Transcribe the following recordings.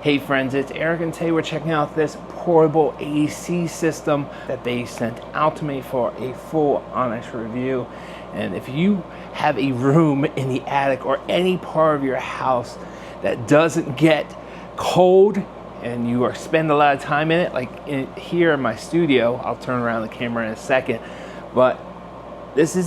Hey friends, it's Eric, and today we're checking out this portable AC system that they sent out to me for a full honest review. And if you have a room in the attic or any part of your house that doesn't get cold and you spend a lot of time in it, like here in my studio, I'll turn around the camera in a second, but this is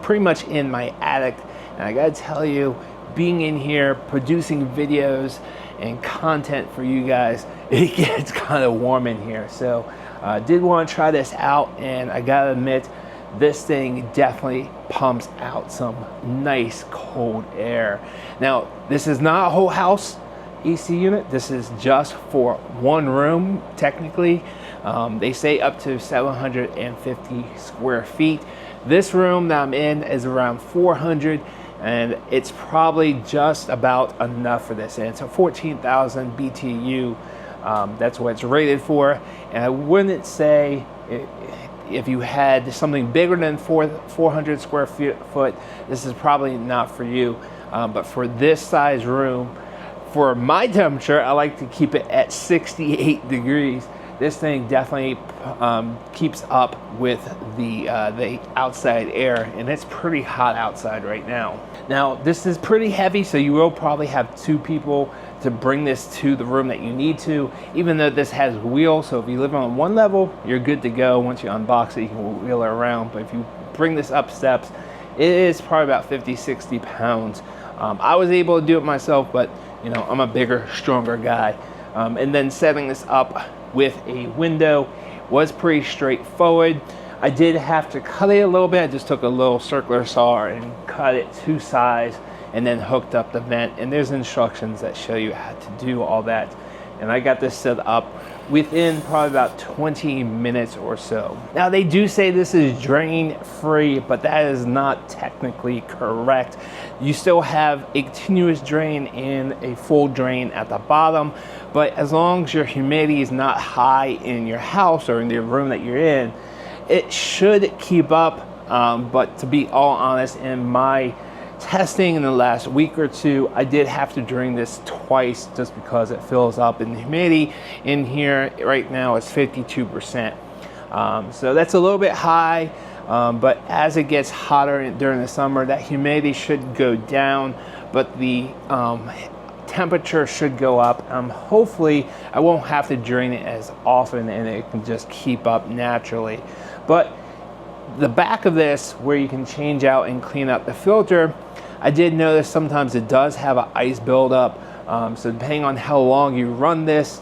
pretty much in my attic, and I gotta tell you, being in here producing videos and content for you guys, it gets kind of warm in here. So I did want to try this out, and I gotta admit, this thing definitely pumps out some nice cold air. Now, this is not a whole house AC unit. This is just for one room, technically. They say up to 750 square feet. This room that I'm in is around 400, and it's probably just about enough for this. And it's a 14,000 BTU. That's what it's rated for. And I wouldn't say if you had something bigger than 400 square foot, this is probably not for you. But for this size room, for my temperature, I like to keep it at 68 degrees. This thing definitely keeps up with the outside air, and it's pretty hot outside right now. Now, this is pretty heavy, so you will probably have two people to bring this to the room that you need to, even though this has wheels. So if you live on one level, you're good to go. Once you unbox it, you can wheel it around. But if you bring this up steps, it is probably about 50, 60 pounds. I was able to do it myself, but you know, I'm a bigger, stronger guy. And then setting this up with a window was pretty straightforward. I did have to cut it a little bit. I just took a little circular saw and cut it to size and then hooked up the vent. And there's instructions that show you how to do all that. And I got this set up within probably about 20 minutes or so. Now, they do say this is drain free, but that is not technically correct. You still have a continuous drain and a full drain at the bottom, but as long as your humidity is not high in your house or in the room that you're in, it should keep up. But to be all honest, in my testing in the last week or two, I did have to drain this twice just because it fills up, and the humidity in here right now is 52%. So that's a little bit high, but as it gets hotter during the summer, that humidity should go down, but the temperature should go up. Hopefully I won't have to drain it as often, and it can just keep up naturally. But the back of this, where you can change out and clean up the filter, I did notice sometimes it does have an ice buildup. So depending on how long you run this,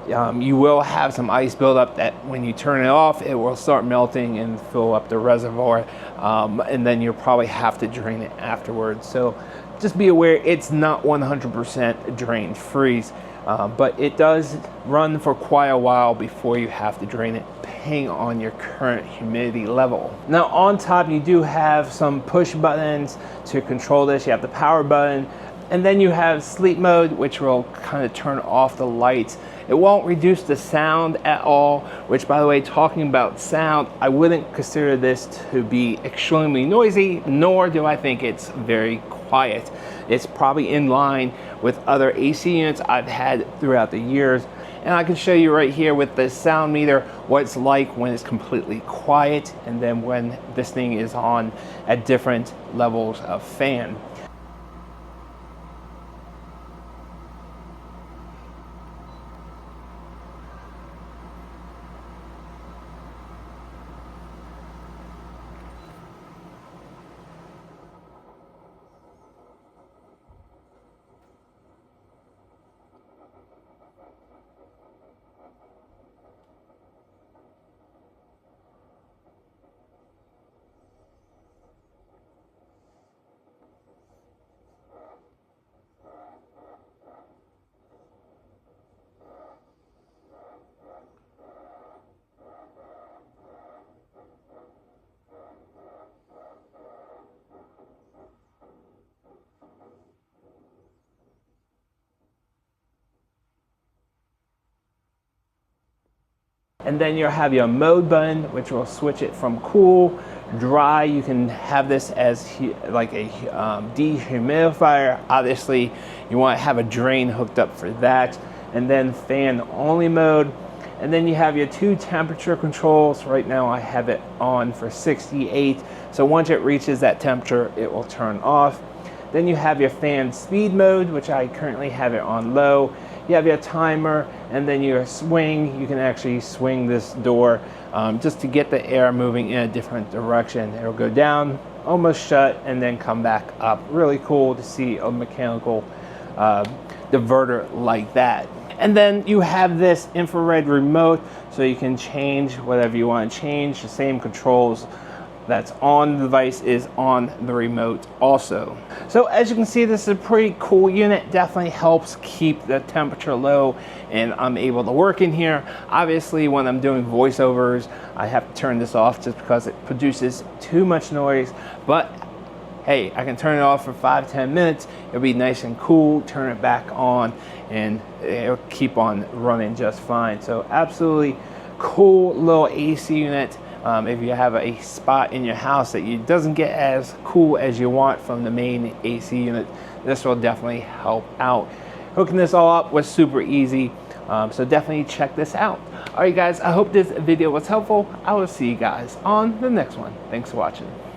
you will have some ice buildup that when you turn it off, it will start melting and fill up the reservoir. And then you'll probably have to drain it afterwards. So just be aware, it's not 100% drain freeze, but it does run for quite a while before you have to drain it, depending on your current humidity level. Now, on top, you do have some push buttons to control this. You have the power button, and then you have sleep mode, which will kind of turn off the lights. It won't reduce the sound at all, which, by the way, talking about sound, I wouldn't consider this to be extremely noisy, nor do I think it's very quiet. It's probably in line with other AC units I've had throughout the years. And I can show you right here with the sound meter what it's like when it's completely quiet, and then when this thing is on at different levels of fan. And then you'll have your mode button, which will switch it from cool, dry. You can have this as like a dehumidifier. Obviously, you want to have a drain hooked up for that. and then fan only mode. And then you have your 2 temperature controls. Right now I have it on for 68. So once it reaches that temperature, it will turn off. Then you have your fan speed mode, which I currently have it on low. You have your timer, and then your swing. You can actually swing this door just to get the air moving in a different direction. It'll go down, almost shut, and then come back up. Really cool to see a mechanical diverter like that. And then you have this infrared remote, so you can change whatever you want to change. The same controls that's on the device is on the remote also. So as you can see, this is a pretty cool unit. Definitely helps keep the temperature low, and I'm able to work in here. Obviously, when I'm doing voiceovers, I have to turn this off just because it produces too much noise. But hey, I can turn it off for 5-10 minutes. It'll be nice and cool, turn it back on, and it'll keep on running just fine. So absolutely cool little AC unit. If you have a spot in your house that doesn't get as cool as you want from the main AC unit, this will definitely help out. Hooking this all up was super easy, so definitely check this out. All right guys, I hope this video was helpful. I will see you guys on the next one. Thanks for watching.